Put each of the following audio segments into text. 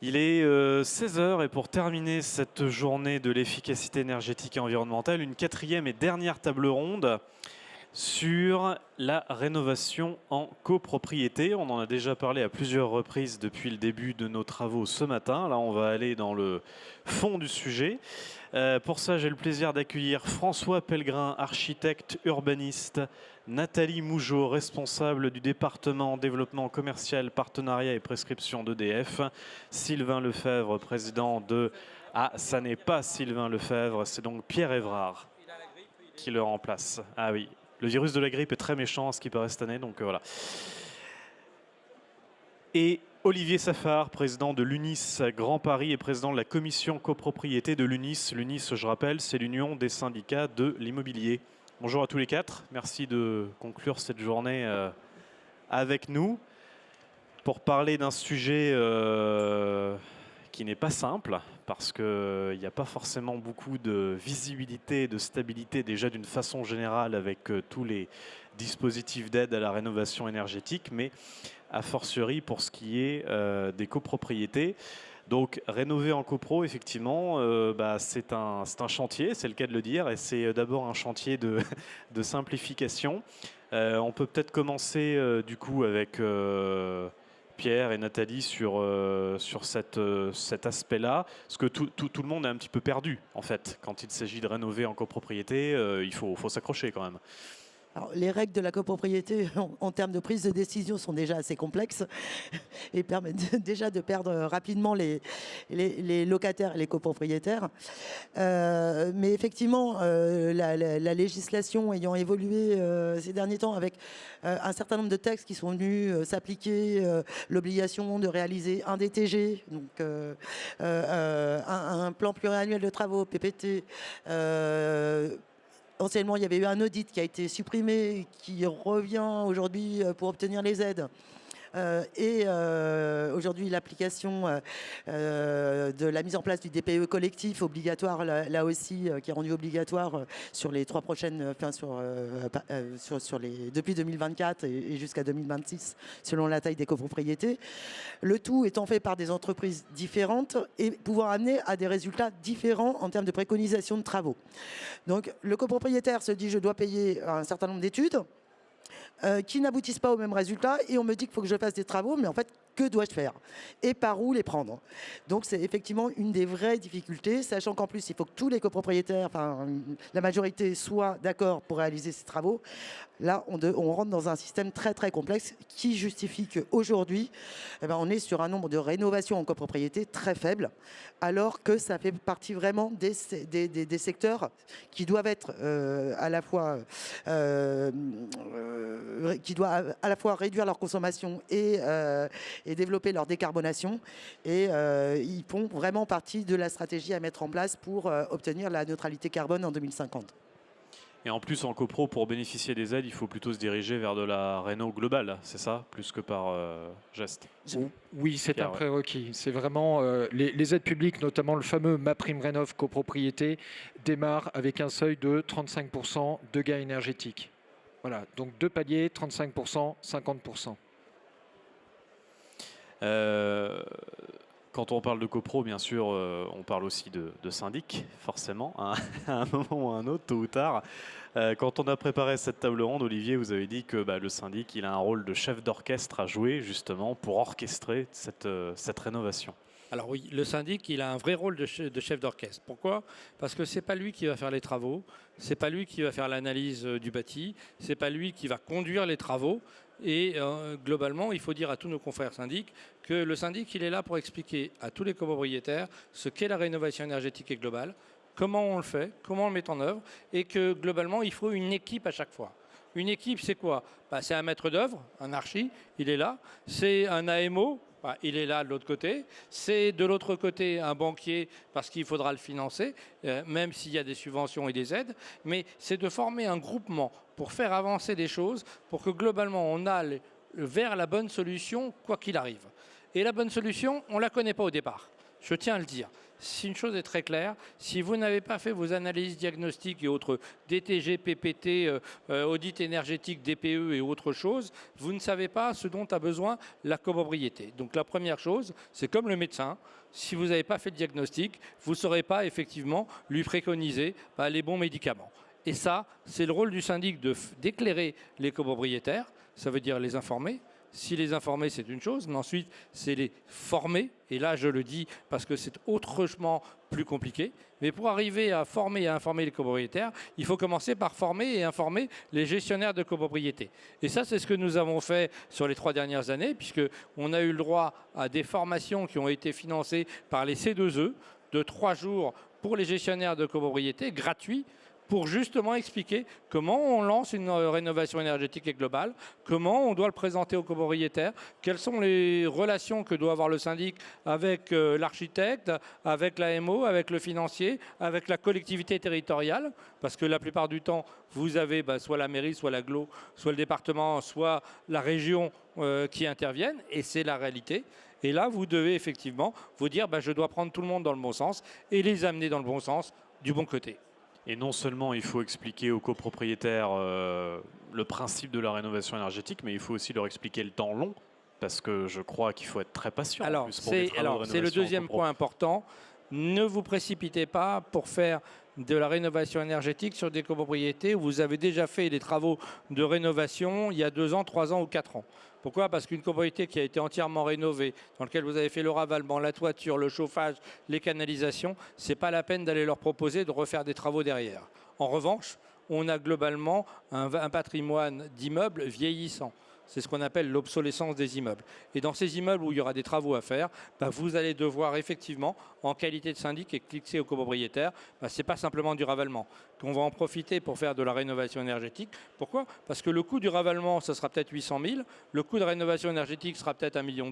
Il est 16 heures et pour terminer cette journée de l'efficacité énergétique et environnementale, une quatrième et dernière table ronde sur la rénovation en copropriété. On en a déjà parlé à plusieurs reprises depuis le début de nos travaux ce matin. Là, on va aller dans le fond du sujet. Pour ça, j'ai le plaisir d'accueillir François Pellegrin, architecte urbaniste, Nathalie Mougeot, responsable du département développement commercial, partenariat et prescription d'EDF, Sylvain Lefebvre, président de... Ah, ça n'est pas Sylvain Lefebvre, c'est donc Pierre Évrard qui le remplace. Ah oui, le virus de la grippe est très méchant à ce qui paraît cette année, donc voilà. Et Olivier Safar, président de l'UNIS Grand Paris et président de la commission copropriété de l'UNIS. L'UNIS, je rappelle, c'est l'Union des syndicats de l'immobilier. Bonjour à tous les quatre. Merci de conclure cette journée avec nous pour parler d'un sujet qui n'est pas simple parce qu'il n'y a pas forcément beaucoup de visibilité et de stabilité déjà d'une façon générale avec tous les dispositifs d'aide à la rénovation énergétique, mais a fortiori pour ce qui est des copropriétés. Donc rénover en copro, effectivement, c'est un chantier, c'est le cas de le dire, et c'est d'abord un chantier de simplification. On peut peut-être commencer du coup avec Pierre et Nathalie sur cet aspect-là, parce que tout le monde est un petit peu perdu, en fait. Quand il s'agit de rénover en copropriété, il faut s'accrocher quand même. Alors, les règles de la copropriété en termes de prise de décision sont déjà assez complexes et permettent déjà de perdre rapidement les locataires et les copropriétaires. Mais effectivement, la législation ayant évolué ces derniers temps avec un certain nombre de textes qui sont venus s'appliquer, l'obligation de réaliser un DTG, donc un plan pluriannuel de travaux, PPT, anciennement, il y avait eu un audit qui a été supprimé, qui revient aujourd'hui pour obtenir les aides. Aujourd'hui, l'application de la mise en place du DPE collectif obligatoire, là aussi, qui est rendu obligatoire sur les 3 prochaines, depuis 2024 et jusqu'à 2026, selon la taille des copropriétés. Le tout étant fait par des entreprises différentes et pouvant amener à des résultats différents en termes de préconisation de travaux. Donc, le copropriétaire se dit, je dois payer un certain nombre d'études, qui n'aboutissent pas au même résultat et on me dit qu'il faut que je fasse des travaux, mais en fait, que dois-je faire et par où les prendre? Donc c'est effectivement une des vraies difficultés, sachant qu'en plus il faut que tous les copropriétaires, enfin la majorité, soient d'accord pour réaliser ces travaux. Là, on rentre dans un système très très complexe qui justifie qu'aujourd'hui, on est sur un nombre de rénovations en copropriété très faible, alors que ça fait partie vraiment des secteurs qui doivent être qui doivent à la fois réduire leur consommation et développer leur décarbonation. Et ils font vraiment partie de la stratégie à mettre en place pour obtenir la neutralité carbone en 2050. Et en plus, en copro, pour bénéficier des aides, il faut plutôt se diriger vers de la réno globale, c'est ça? Plus que par geste. Oui, c'est Pierre, un prérequis. C'est vraiment les aides publiques, notamment le fameux MaPrimeRénov' copropriété, démarre avec un seuil de 35% de gain énergétique. Voilà, donc 2 paliers, 35%, 50%. Quand on parle de copro, bien sûr, on parle aussi de syndic, forcément, hein, à un moment ou à un autre, tôt ou tard. Quand on a préparé cette table ronde, Olivier, vous avez dit que le syndic, il a un rôle de chef d'orchestre à jouer, justement, pour orchestrer cette rénovation. Alors oui, le syndic, il a un vrai rôle de chef d'orchestre. Pourquoi? Parce que c'est pas lui qui va faire les travaux, c'est pas lui qui va faire l'analyse du bâti, c'est pas lui qui va conduire les travaux. Et globalement, il faut dire à tous nos confrères syndics que le syndic, il est là pour expliquer à tous les copropriétaires ce qu'est la rénovation énergétique et globale, comment on le fait, comment on le met en œuvre, et que globalement, il faut une équipe à chaque fois. Une équipe, c'est quoi? C'est un maître d'œuvre, un archi, il est là. C'est un AMO, il est là de l'autre côté. C'est de l'autre côté un banquier parce qu'il faudra le financer, même s'il y a des subventions et des aides. Mais c'est de former un groupement pour faire avancer des choses, pour que globalement on aille vers la bonne solution, quoi qu'il arrive. Et la bonne solution, on ne la connaît pas au départ. Je tiens à le dire. si une chose est très claire, si vous n'avez pas fait vos analyses diagnostiques et autres DTG, PPT, audit énergétique, DPE et autres choses, vous ne savez pas ce dont a besoin la copropriété. Donc la première chose, c'est comme le médecin, si vous n'avez pas fait de diagnostic, vous ne saurez pas effectivement lui préconiser les bons médicaments. Et ça, c'est le rôle du syndic d'éclairer les copropriétaires, ça veut dire les informer. Si les informer, c'est une chose, mais ensuite, c'est les former. Et là, je le dis parce que c'est autrement plus compliqué. Mais pour arriver à former et à informer les copropriétaires, il faut commencer par former et informer les gestionnaires de copropriété. Et ça, c'est ce que nous avons fait sur les 3 dernières années, puisqu'on a eu le droit à des formations qui ont été financées par les C2E de 3 jours pour les gestionnaires de copropriété, gratuits, pour justement expliquer comment on lance une rénovation énergétique et globale, comment on doit le présenter aux copropriétaires, quelles sont les relations que doit avoir le syndic avec l'architecte, avec l'AMO, avec le financier, avec la collectivité territoriale, parce que la plupart du temps, vous avez soit la mairie, soit l'agglo, soit le département, soit la région qui interviennent, et c'est la réalité. Et là, vous devez effectivement vous dire, je dois prendre tout le monde dans le bon sens et les amener dans le bon sens, du bon côté. Et non seulement il faut expliquer aux copropriétaires le principe de la rénovation énergétique, mais il faut aussi leur expliquer le temps long, parce que je crois qu'il faut être très patient. Alors, c'est le deuxième point important. Ne vous précipitez pas pour faire de la rénovation énergétique sur des copropriétés où vous avez déjà fait des travaux de rénovation il y a 2 ans, 3 ans ou 4 ans. Pourquoi? Parce qu'une copropriété qui a été entièrement rénovée, dans laquelle vous avez fait le ravalement, la toiture, le chauffage, les canalisations, ce n'est pas la peine d'aller leur proposer de refaire des travaux derrière. En revanche, on a globalement un patrimoine d'immeubles vieillissants. C'est ce qu'on appelle l'obsolescence des immeubles. Et dans ces immeubles où il y aura des travaux à faire, vous allez devoir effectivement, en qualité de syndic, expliquer aux copropriétaires, ce n'est pas simplement du ravalement, qu'on va en profiter pour faire de la rénovation énergétique. Pourquoi? Parce que le coût du ravalement, ça sera peut-être 800 000, le coût de rénovation énergétique sera peut-être 1,2 million,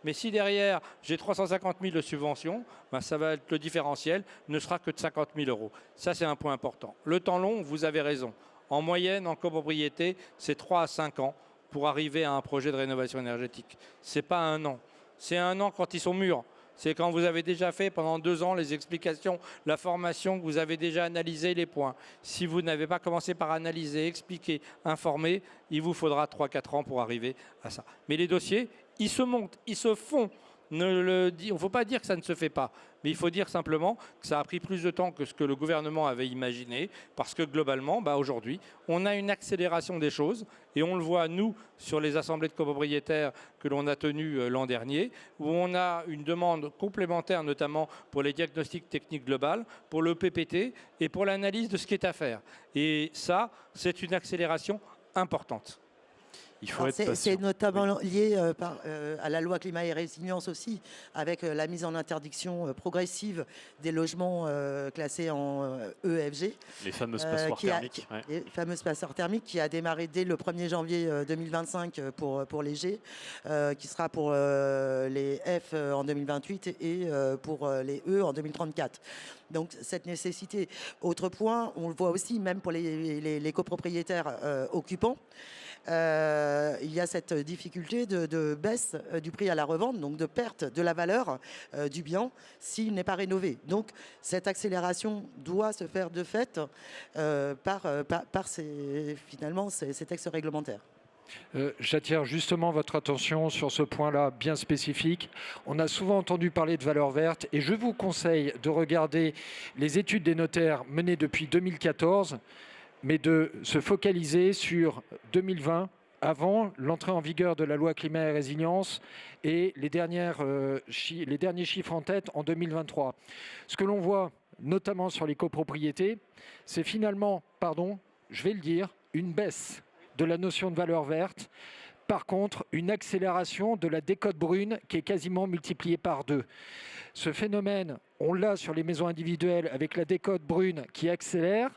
mais si derrière j'ai 350 000 de subventions, ça va être le différentiel ne sera que de 50 000 euros. Ça, c'est un point important. Le temps long, vous avez raison. En moyenne, en copropriété, c'est 3 à 5 ans pour arriver à un projet de rénovation énergétique. Ce n'est pas 1 an. C'est 1 an quand ils sont mûrs. C'est quand vous avez déjà fait pendant 2 ans les explications, la formation, que vous avez déjà analysé les points. Si vous n'avez pas commencé par analyser, expliquer, informer, il vous faudra 3-4 ans pour arriver à ça. Mais les dossiers, ils se montent, ils se font. Il ne faut pas dire que ça ne se fait pas, mais il faut dire simplement que ça a pris plus de temps que ce que le gouvernement avait imaginé, parce que globalement, aujourd'hui, on a une accélération des choses, et on le voit, nous, sur les assemblées de copropriétaires que l'on a tenues l'an dernier, où on a une demande complémentaire, notamment pour les diagnostics techniques globales, pour le PPT et pour l'analyse de ce qui est à faire. Et ça, c'est une accélération importante. Il faut être patient. C'est notamment lié à la loi climat et résilience aussi, avec la mise en interdiction progressive des logements classés en EFG. Les fameuses passoires thermiques. Les fameuses passoires thermiques qui a démarré dès le 1er janvier 2025 pour les G, qui sera pour les F en 2028 et pour les E en 2034. Donc cette nécessité. Autre point, on le voit aussi même pour les copropriétaires occupants. Il y a cette difficulté de baisse du prix à la revente, donc de perte de la valeur du bien s'il n'est pas rénové. Donc cette accélération doit se faire de fait par ces textes réglementaires. J'attire justement votre attention sur ce point-là bien spécifique. On a souvent entendu parler de valeur verte et je vous conseille de regarder les études des notaires menées depuis 2014, mais de se focaliser sur 2020, avant l'entrée en vigueur de la loi climat et résilience et les derniers chiffres en tête en 2023. Ce que l'on voit, notamment sur les copropriétés, c'est finalement, je vais le dire, une baisse de la notion de valeur verte. Par contre, une accélération de la décote brune qui est quasiment multipliée par 2. Ce phénomène, on l'a sur les maisons individuelles avec la décote brune qui accélère,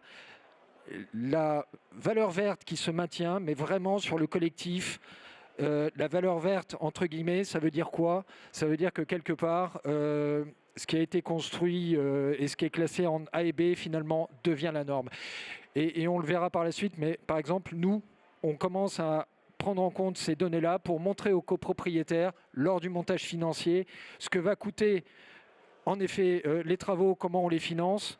la valeur verte qui se maintient, mais vraiment sur le collectif. La valeur verte, entre guillemets, ça veut dire quoi? Ça veut dire que quelque part, ce qui a été construit et ce qui est classé en A et B, finalement, devient la norme. Et on le verra par la suite, mais par exemple, nous, on commence à prendre en compte ces données-là pour montrer aux copropriétaires, lors du montage financier, ce que va coûter En effet, les travaux, comment on les finance?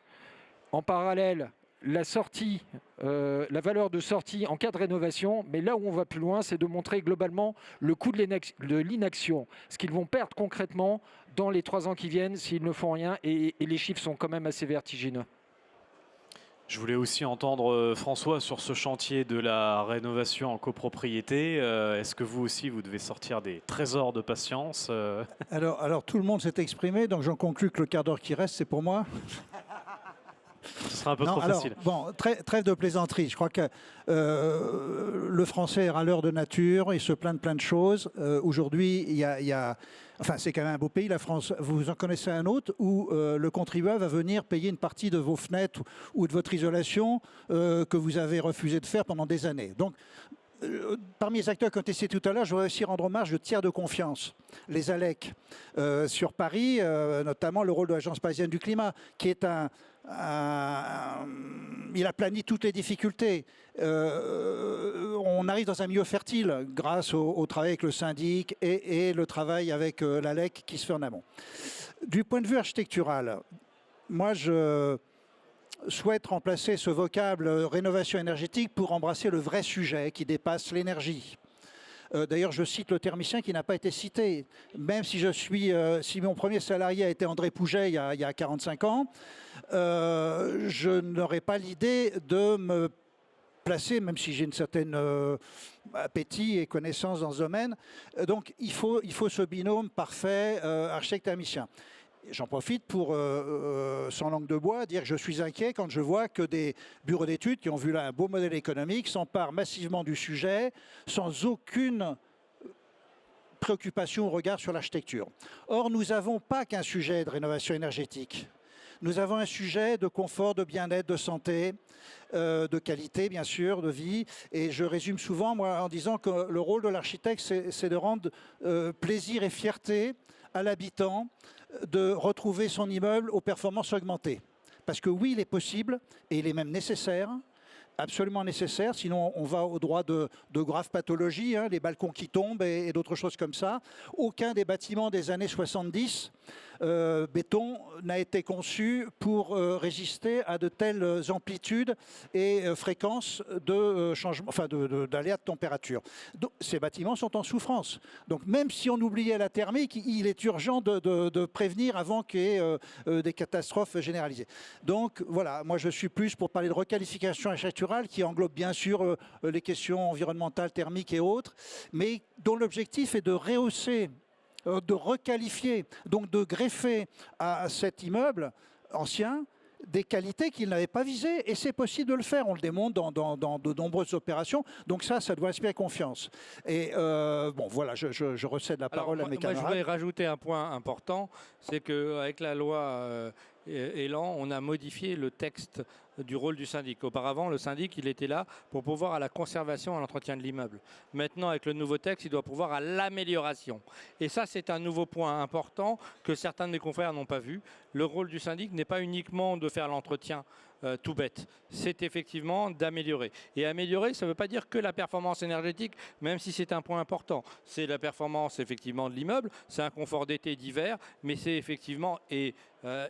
En parallèle, la sortie, la valeur de sortie en cas de rénovation, mais là où on va plus loin, c'est de montrer globalement le coût de l'inaction, ce qu'ils vont perdre concrètement dans les 3 ans qui viennent s'ils ne font rien, et les chiffres sont quand même assez vertigineux. Je voulais aussi entendre François sur ce chantier de la rénovation en copropriété. Est-ce que vous aussi, vous devez sortir des trésors de patience Alors, tout le monde s'est exprimé, donc j'en conclus que le quart d'heure qui reste, c'est pour moi. Ce sera un peu trop facile. Bon, trêve de plaisanterie. Je crois que le français est râleur de nature, il se plaint de plein de choses. Aujourd'hui, enfin, c'est quand même un beau pays, la France. Vous en connaissez un autre où le contribuable va venir payer une partie de vos fenêtres ou de votre isolation que vous avez refusé de faire pendant des années. Donc, parmi les acteurs qui ont été cités tout à l'heure, je voudrais aussi rendre hommage au tiers de confiance, les ALEC. Sur Paris, notamment le rôle de l'Agence parisienne du climat, qui est il aplani toutes les difficultés. On arrive dans un milieu fertile grâce au travail avec le syndic et le travail avec l'ALEC qui se fait en amont. Du point de vue architectural, moi je souhaite remplacer ce vocable rénovation énergétique pour embrasser le vrai sujet qui dépasse l'énergie. D'ailleurs, je cite le thermicien qui n'a pas été cité. Même si si mon premier salarié a été André Pouget il y a 45 ans, je n'aurais pas l'idée de me placer, même si j'ai une certaine appétit et connaissance dans ce domaine. Donc, il faut ce binôme parfait architecte-thermicien. J'en profite pour, sans langue de bois, dire que je suis inquiet quand je vois que des bureaux d'études qui ont vu là un beau modèle économique s'emparent massivement du sujet sans aucune préoccupation ou regard sur l'architecture. Or, nous n'avons pas qu'un sujet de rénovation énergétique. Nous avons un sujet de confort, de bien-être, de santé, de qualité, bien sûr, de vie. Et je résume souvent, moi, en disant que le rôle de l'architecte, c'est de rendre plaisir et fierté à l'habitant de retrouver son immeuble aux performances augmentées. Parce que oui, il est possible, et il est même nécessaire, absolument nécessaire, sinon on va au droit de graves pathologies, hein, les balcons qui tombent et d'autres choses comme ça. Aucun des bâtiments des années 70 béton n'a été conçu pour résister à de telles amplitudes et fréquences de changement, enfin d'aléas de température. Donc, ces bâtiments sont en souffrance. Donc même si on oubliait la thermique, il est urgent de prévenir avant qu'il y ait des catastrophes généralisées. Donc voilà, moi je suis plus pour parler de requalification architecturale qui englobe bien sûr les questions environnementales, thermiques et autres, mais dont l'objectif est de rehausser, de requalifier, donc de greffer à cet immeuble ancien des qualités qu'il n'avait pas visées. Et c'est possible de le faire, on le démontre dans de nombreuses opérations. Donc ça doit inspirer confiance. Et bon, voilà, je recède la parole à mes camarades. Moi, je voudrais rajouter un point important, c'est qu'avec la loi Elan, on a modifié le texte du rôle du syndic. Auparavant, le syndic, il était là pour pouvoir à la conservation, à l'entretien de l'immeuble. Maintenant, avec le nouveau texte, il doit pouvoir à l'amélioration. Et ça, c'est un nouveau point important que certains de mes confrères n'ont pas vu. Le rôle du syndic n'est pas uniquement de faire l'entretien tout bête. C'est effectivement d'améliorer. Et améliorer, ça ne veut pas dire que la performance énergétique, même si c'est un point important. C'est la performance effectivement de l'immeuble, c'est un confort d'été, d'hiver, mais c'est effectivement, et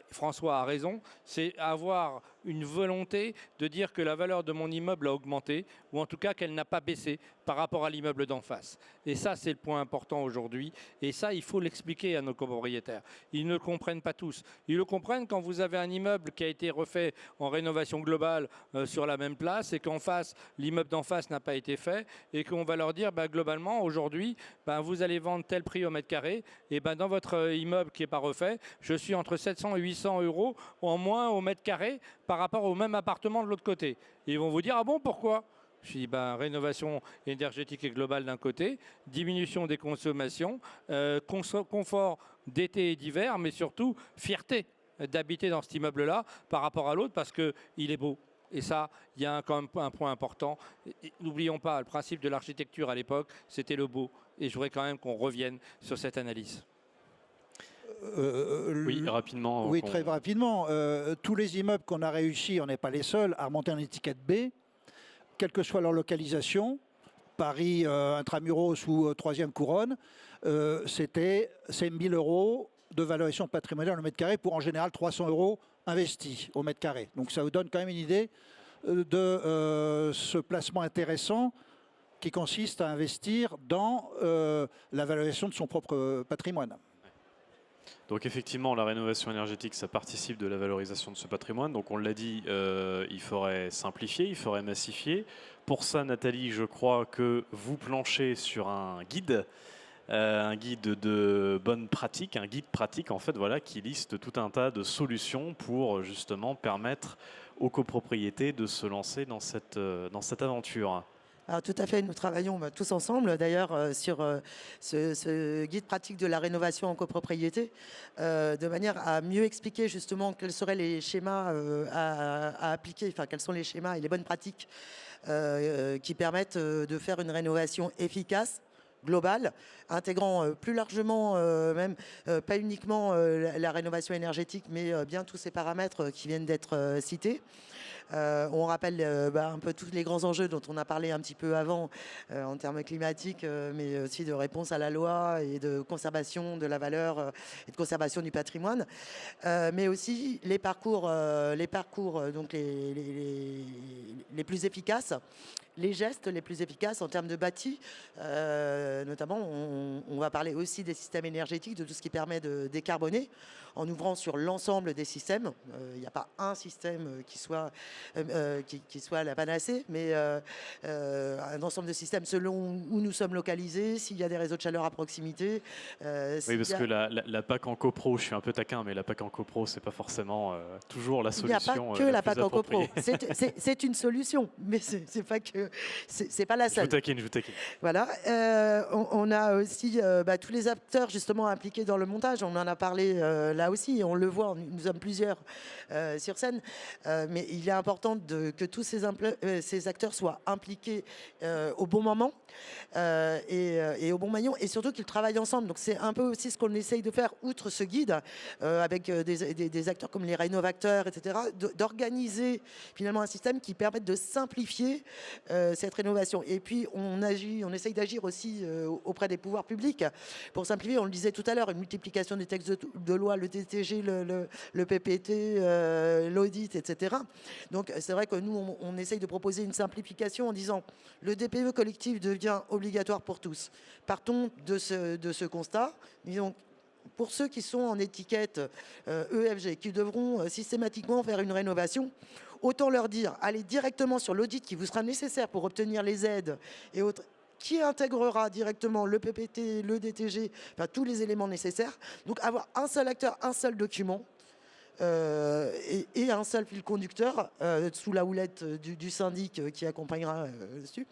François a raison, c'est avoir une volonté de dire que la valeur de mon immeuble a augmenté, ou en tout cas qu'elle n'a pas baissé par rapport à l'immeuble d'en face. Et ça, c'est le point important aujourd'hui. Et ça, il faut l'expliquer à nos copropriétaires. Ils ne le comprennent pas tous. Ils le comprennent quand vous avez un immeuble qui a été refait en rénovation globale sur la même place et qu'en face, l'immeuble d'en face n'a pas été fait et qu'on va leur dire, globalement, aujourd'hui, vous allez vendre tel prix au mètre carré et dans votre immeuble qui n'est pas refait, je suis entre 700 et 800 euros en moins au mètre carré par rapport au même appartement de l'autre côté. Et ils vont vous dire, ah bon, pourquoi ? Je dis, rénovation énergétique et globale d'un côté, diminution des consommations, confort d'été et d'hiver, mais surtout fierté d'habiter dans cet immeuble-là par rapport à l'autre parce qu'il est beau. Et ça, il y a quand même un point important. N'oublions pas, le principe de l'architecture à l'époque, c'était le beau. Et je voudrais quand même qu'on revienne sur cette analyse. Oui, rapidement. Oui, très rapidement. Tous les immeubles qu'on a réussi, on n'est pas les seuls, à remonter en étiquette B, quelle que soit leur localisation, Paris, Intramuros ou 3e couronne, c'est 1 000 euros de valorisation patrimoniale au mètre carré pour en général 300 € investis au mètre carré. Donc ça vous donne quand même une idée de ce placement intéressant qui consiste à investir dans la valorisation de son propre patrimoine. Donc effectivement, la rénovation énergétique, ça participe de la valorisation de ce patrimoine. Donc on l'a dit, il faudrait simplifier, il faudrait massifier. Pour ça, Nathalie, je crois que vous planchez sur un guide de bonnes pratiques, un guide pratique en fait, voilà, qui liste tout un tas de solutions pour justement permettre aux copropriétés de se lancer dans cette aventure. Alors, tout à fait, nous travaillons tous ensemble d'ailleurs sur ce guide pratique de la rénovation en copropriété, de manière à mieux expliquer justement quels seraient les schémas à appliquer, enfin quels sont les schémas et les bonnes pratiques qui permettent de faire une rénovation efficace, globale, intégrant plus largement même pas uniquement la rénovation énergétique, mais bien tous ces paramètres qui viennent d'être cités. On rappelle un peu tous les grands enjeux dont on a parlé un petit peu avant en termes climatiques, mais aussi de réponse à la loi et de conservation de la valeur et de conservation du patrimoine, mais aussi les parcours donc les plus efficaces, les gestes les plus efficaces en termes de bâti. Notamment, on va parler aussi des systèmes énergétiques, de tout ce qui permet de décarboner, en ouvrant sur l'ensemble des systèmes. Il n'y a pas un système qui soit la panacée, mais un ensemble de systèmes selon où nous sommes localisés, s'il y a des réseaux de chaleur à proximité. Oui, parce que la PAC en copro, je suis un peu taquin, mais la PAC en copro, c'est pas forcément toujours la solution. Il n'y a pas que la PAC en copro. appropriée. C'est une solution, mais c'est pas que c'est pas la seule. Je vous taquine. Voilà. On a aussi tous les acteurs justement impliqués dans le montage. On en a parlé là aussi. On le voit. Nous sommes plusieurs sur scène. Mais il est important que tous ces acteurs soient impliqués au bon moment et au bon maillon, et surtout qu'ils travaillent ensemble. Donc c'est un peu aussi ce qu'on essaye de faire, outre ce guide, avec des acteurs comme les rénovateurs, etc., d'organiser finalement un système qui permette de simplifier cette rénovation. Et puis on essaye d'agir aussi auprès des pouvoirs publics pour simplifier. On le disait tout à l'heure, une multiplication des textes de loi, le DTG, le PPT, l'audit, etc. Donc c'est vrai que nous, on essaye de proposer une simplification en disant le DPE collectif devient obligatoire pour tous. Partons de ce constat. Disons, pour ceux qui sont en étiquette EFG, qui devront systématiquement faire une rénovation, autant leur dire, allez directement sur l'audit qui vous sera nécessaire pour obtenir les aides et autres, qui intégrera directement le PPT, le DTG, enfin, tous les éléments nécessaires. Donc avoir un seul acteur, un seul document, et un seul fil conducteur sous la houlette du syndic qui accompagnera dessus.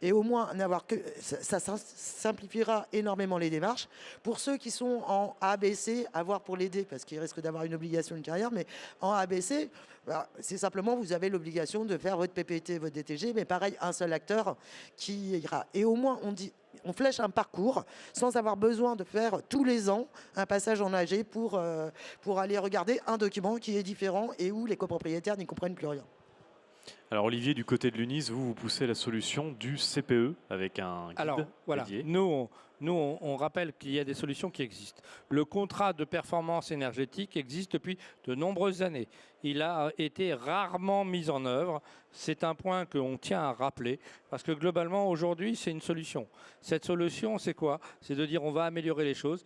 Et au moins n'avoir que ça simplifiera énormément les démarches. Pour ceux qui sont en ABC, à voir pour l'aider, parce qu'ils risquent d'avoir une obligation de carrière, mais en ABC, c'est simplement vous avez l'obligation de faire votre PPT, votre DTG, mais pareil, un seul acteur qui ira. Et au moins on flèche un parcours sans avoir besoin de faire tous les ans un passage en AG pour aller regarder un document qui est différent et où les copropriétaires n'y comprennent plus rien. Alors Olivier, du côté de l'UNIS, vous poussez la solution du CPE avec un guide. Alors voilà, dédié. nous on rappelle qu'il y a des solutions qui existent. Le contrat de performance énergétique existe depuis de nombreuses années. Il a été rarement mis en œuvre. C'est un point qu'on tient à rappeler parce que globalement aujourd'hui c'est une solution. Cette solution c'est quoi? C'est de dire on va améliorer les choses.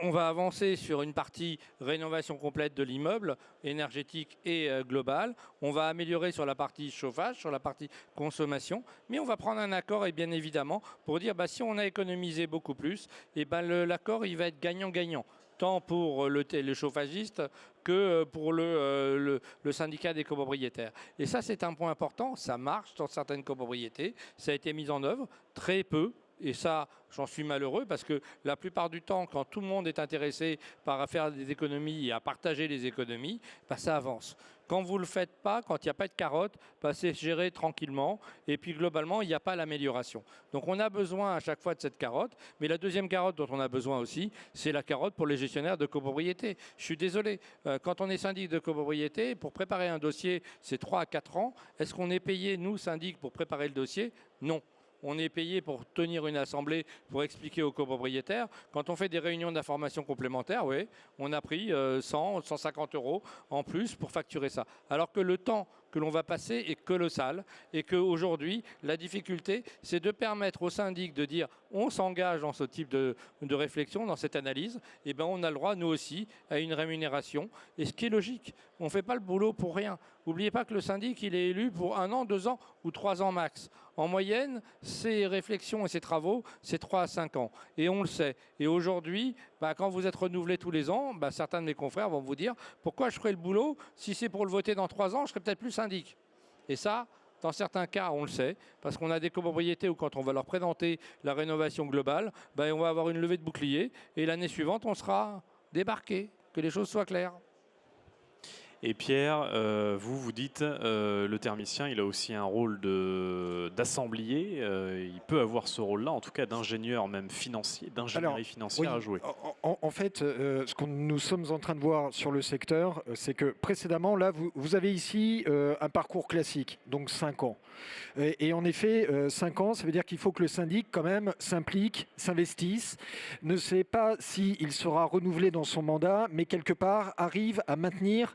On va avancer sur une partie rénovation complète de l'immeuble, énergétique et globale. On va améliorer sur la partie chauffage, sur la partie consommation. Mais on va prendre un accord, et bien évidemment, pour dire si on a économisé beaucoup plus, et l'accord il va être gagnant-gagnant. Tant pour le chauffagiste que pour le syndicat des copropriétaires. Et ça, c'est un point important. Ça marche dans certaines copropriétés. Ça a été mis en œuvre très peu. Et ça, j'en suis malheureux parce que la plupart du temps, quand tout le monde est intéressé par faire des économies et à partager les économies, ça avance. Quand vous ne le faites pas, quand il n'y a pas de carotte, c'est géré tranquillement et puis globalement, il n'y a pas l'amélioration. Donc on a besoin à chaque fois de cette carotte, mais la deuxième carotte dont on a besoin aussi, c'est la carotte pour les gestionnaires de copropriété. Je suis désolé, quand on est syndic de copropriété, pour préparer un dossier, c'est 3 à 4 ans. Est-ce qu'on est payé, nous, syndic, pour préparer le dossier? Non. on est payé pour tenir une assemblée, pour expliquer aux copropriétaires. Quand on fait des réunions d'information complémentaires, oui, on a pris 100, 150 € en plus pour facturer ça. Alors que le temps que l'on va passer est colossal et qu'aujourd'hui, la difficulté, c'est de permettre au syndic de dire on s'engage dans ce type de réflexion, dans cette analyse, et ben on a le droit, nous aussi, à une rémunération. Et ce qui est logique, on ne fait pas le boulot pour rien. N'oubliez pas que le syndic, il est élu pour 1 an, 2 ans ou 3 ans max. En moyenne, ces réflexions et ces travaux, c'est 3 à 5 ans. Et on le sait. Et aujourd'hui, quand vous êtes renouvelé tous les ans, certains de mes confrères vont vous dire pourquoi je ferai le boulot si c'est pour le voter dans 3 ans, je serai peut-être plus syndic. Et ça, dans certains cas, on le sait, parce qu'on a des copropriétés où quand on va leur présenter la rénovation globale, on va avoir une levée de bouclier et l'année suivante, on sera débarqué, que les choses soient claires. Et Pierre, vous dites, le thermicien, il a aussi un rôle d'assemblier. Il peut avoir ce rôle-là, en tout cas d'ingénieur même financier, d'ingénierie financière à jouer. En fait, ce que nous sommes en train de voir sur le secteur, c'est que précédemment, là, vous avez ici un parcours classique, donc 5 ans. Et en effet, 5 ans, ça veut dire qu'il faut que le syndic, quand même, s'implique, s'investisse, ne sait pas s'il sera renouvelé dans son mandat, mais quelque part arrive à maintenir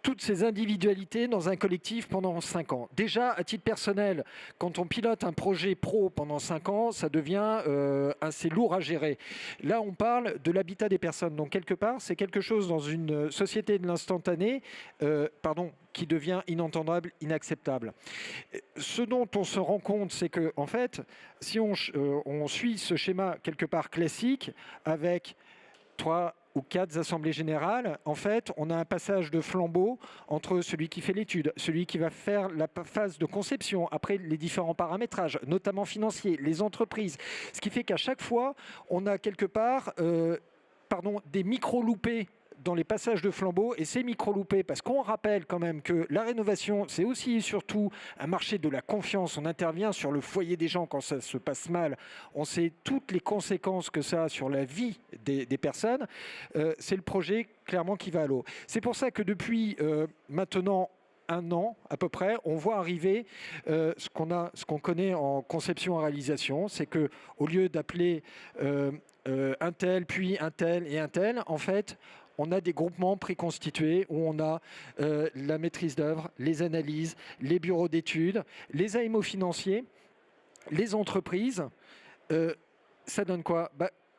toutes ces individualités dans un collectif pendant 5 ans. Déjà, à titre personnel, quand on pilote un projet pro pendant 5 ans, ça devient assez lourd à gérer. Là, on parle de l'habitat des personnes. Donc, quelque part, c'est quelque chose dans une société de l'instantané, qui devient inentendable, inacceptable. Ce dont on se rend compte, c'est que, en fait, si on suit ce schéma quelque part classique, avec 3 ou 4 assemblées générales, en fait, on a un passage de flambeau entre celui qui fait l'étude, celui qui va faire la phase de conception, après les différents paramétrages, notamment financiers, les entreprises. Ce qui fait qu'à chaque fois, on a quelque part des micro-loupés dans les passages de flambeau, et ces micro-loupés, parce qu'on rappelle quand même que la rénovation, c'est aussi et surtout un marché de la confiance. On intervient sur le foyer des gens quand ça se passe mal. On sait toutes les conséquences que ça a sur la vie des personnes. C'est le projet clairement qui va à l'eau. C'est pour ça que depuis maintenant 1 an à peu près, on voit arriver ce qu'on connaît en conception et réalisation, c'est que au lieu d'appeler un tel, puis un tel et un tel, en fait, on a des groupements préconstitués où on a la maîtrise d'œuvre, les analyses, les bureaux d'études, les AMO financiers, les entreprises. Ça donne quoi ?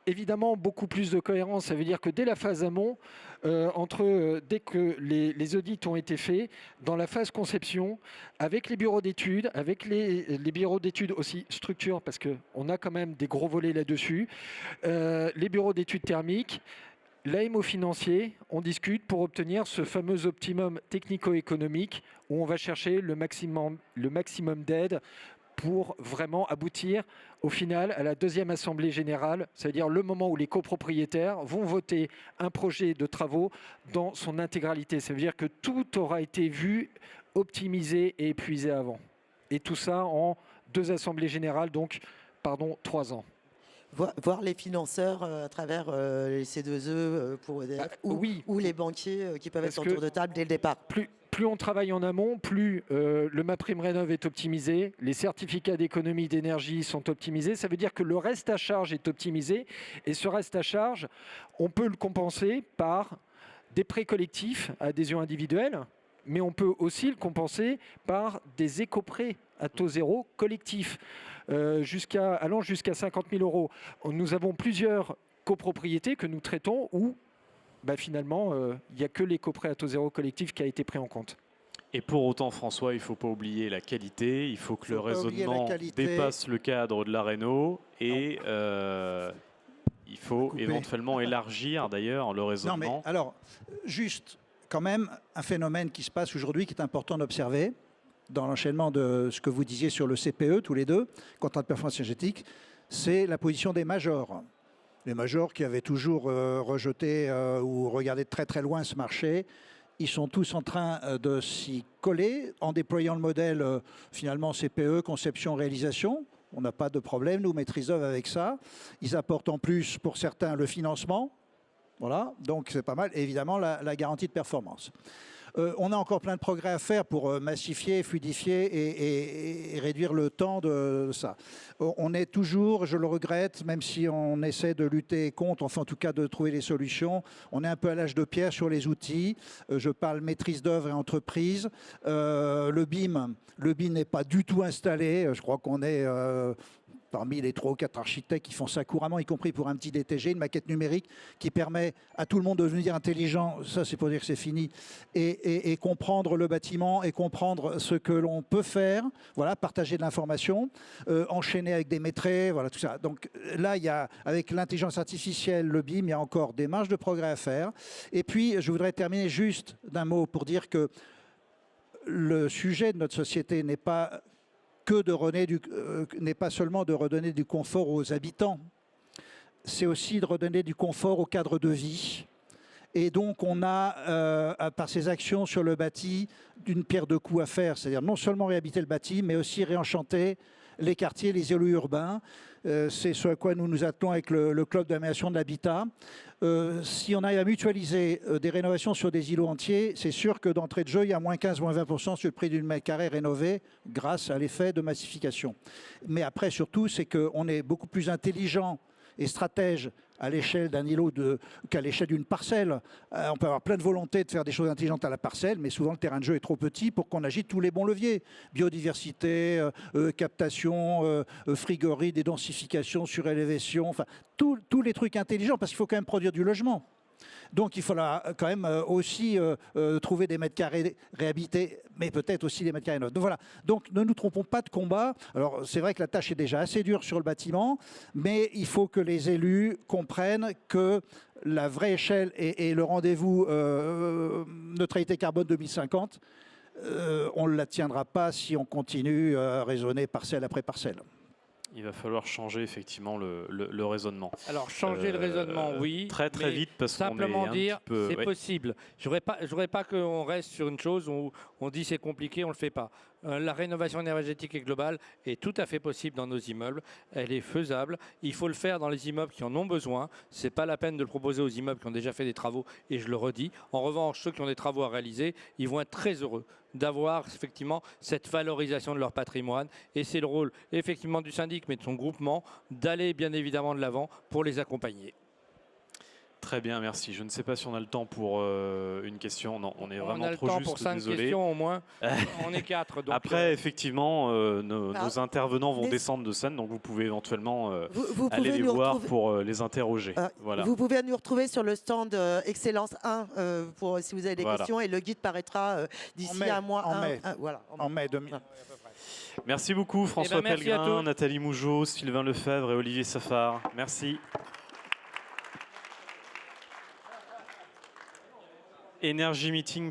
Évidemment, beaucoup plus de cohérence. Ça veut dire que dès la phase amont, dès que les audits ont été faits, dans la phase conception, avec les bureaux d'études, avec les bureaux d'études aussi structure, parce qu'on a quand même des gros volets là-dessus, les bureaux d'études thermiques, l'AMO financier, on discute pour obtenir ce fameux optimum technico-économique où on va chercher le maximum d'aide pour vraiment aboutir au final à la 2e assemblée générale, c'est-à-dire le moment où les copropriétaires vont voter un projet de travaux dans son intégralité. Ça veut dire que tout aura été vu, optimisé et épuisé avant. Et tout ça en 2 assemblées générales, donc 3 ans. Voir les financeurs à travers les C2E pour EDF ou les banquiers qui peuvent être autour de table dès le départ. Plus on travaille en amont, plus le MaPrimeRénov' est optimisé, les certificats d'économie d'énergie sont optimisés. Ça veut dire que le reste à charge est optimisé. Et ce reste à charge, on peut le compenser par des prêts collectifs à adhésion individuelle, mais on peut aussi le compenser par des éco-prêts à taux zéro collectifs, allant jusqu'à 50 000 €. Nous avons plusieurs copropriétés que nous traitons où finalement, il n'y a que l'éco-prêt à taux zéro collectif qui a été pris en compte. Et pour autant, François, il ne faut pas oublier la qualité. Il faut que le raisonnement dépasse le cadre de la réno et il faut éventuellement élargir d'ailleurs le raisonnement. Non, mais alors, juste quand même un phénomène qui se passe aujourd'hui qui est important d'observer dans l'enchaînement de ce que vous disiez sur le CPE, tous les deux, contrat de performance énergétique, c'est la position des majors. Les majors qui avaient toujours rejeté ou regardé de très très loin ce marché, ils sont tous en train de s'y coller en déployant le modèle finalement CPE, conception-réalisation. On n'a pas de problème, nous, maîtrise d'œuvre avec ça. Ils apportent en plus pour certains le financement. Voilà, donc c'est pas mal. Et évidemment, la garantie de performance. On a encore plein de progrès à faire pour massifier, fluidifier et réduire le temps de ça. On est toujours, je le regrette, même si on essaie de lutter contre, enfin en tout cas de trouver des solutions, on est un peu à l'âge de pierre sur les outils. Je parle maîtrise d'œuvre et entreprise. Le BIM n'est pas du tout installé. Je crois qu'on est parmi les 3 ou 4 architectes qui font ça couramment, y compris pour un petit DTG, une maquette numérique qui permet à tout le monde de devenir intelligent, ça c'est pour dire que c'est fini, et comprendre le bâtiment et comprendre ce que l'on peut faire, voilà, partager de l'information, enchaîner avec des maîtres, voilà tout ça. Donc là, il y a, avec l'intelligence artificielle, le BIM, il y a encore des marges de progrès à faire. Et puis, je voudrais terminer juste d'un mot pour dire que le sujet de notre société n'est pas n'est pas seulement de redonner du confort aux habitants, c'est aussi de redonner du confort au cadre de vie. Et donc on a, par ces actions sur le bâti, une pierre de coups à faire, c'est-à-dire non seulement réhabiliter le bâti, mais aussi réenchanter les quartiers, les îlots urbains. C'est ce à quoi nous nous attelons avec le club d'aménagement de l'habitat. Si on arrive à mutualiser des rénovations sur des îlots entiers, c'est sûr que d'entrée de jeu, il y a moins 15, moins 20% sur le prix d'une mètre carré rénové grâce à l'effet de massification. Mais après, surtout, c'est qu'on est beaucoup plus intelligent et stratège à l'échelle d'un îlot qu'à l'échelle d'une parcelle. On peut avoir plein de volonté de faire des choses intelligentes à la parcelle, mais souvent le terrain de jeu est trop petit pour qu'on agite tous les bons leviers. Biodiversité, captation, frigorie, dédensification, surélévation, enfin tous les trucs intelligents, parce qu'il faut quand même produire du logement. Donc il faudra quand même aussi trouver des mètres carrés réhabilités, mais peut-être aussi des mètres carrés neufs. Donc voilà, donc ne nous trompons pas de combat. Alors c'est vrai que la tâche est déjà assez dure sur le bâtiment, mais il faut que les élus comprennent que la vraie échelle et le rendez-vous neutralité carbone 2050, on ne l'atteindra pas si on continue à raisonner parcelle après parcelle. Il va falloir changer effectivement le raisonnement. Alors changer le raisonnement, oui. Très mais vite parce qu'on est simplement un dire petit peu... c'est ouais. possible. Je voudrais pas qu'on reste sur une chose où on dit c'est compliqué, on le fait pas. La rénovation énergétique et globale est tout à fait possible dans nos immeubles. Elle est faisable. Il faut le faire dans les immeubles qui en ont besoin. C'est pas la peine de le proposer aux immeubles qui ont déjà fait des travaux. Et je le redis. En revanche, ceux qui ont des travaux à réaliser, ils vont être très heureux d'avoir effectivement cette valorisation de leur patrimoine. Et c'est le rôle effectivement du syndic, mais de son groupement, d'aller bien évidemment de l'avant pour les accompagner. Très bien, merci. Je ne sais pas si on a le temps pour une question. Non, on est vraiment trop juste, on a le temps pour 5 désolé. questions au moins. On est 4. Donc Après, effectivement, nos intervenants vont descendre de scène, donc vous pouvez éventuellement vous aller pouvez les nous voir retrouver- pour les interroger. Voilà. Vous pouvez nous retrouver sur le stand Excellence 1 pour si vous avez des Voilà. questions et le guide paraîtra d'ici un mois. Voilà, En mai 2000. Merci beaucoup François merci à Pellegrin, tous. Nathalie Mougeot, Sylvain Lefebvre et Olivier Safar. Merci. Énergie Meeting.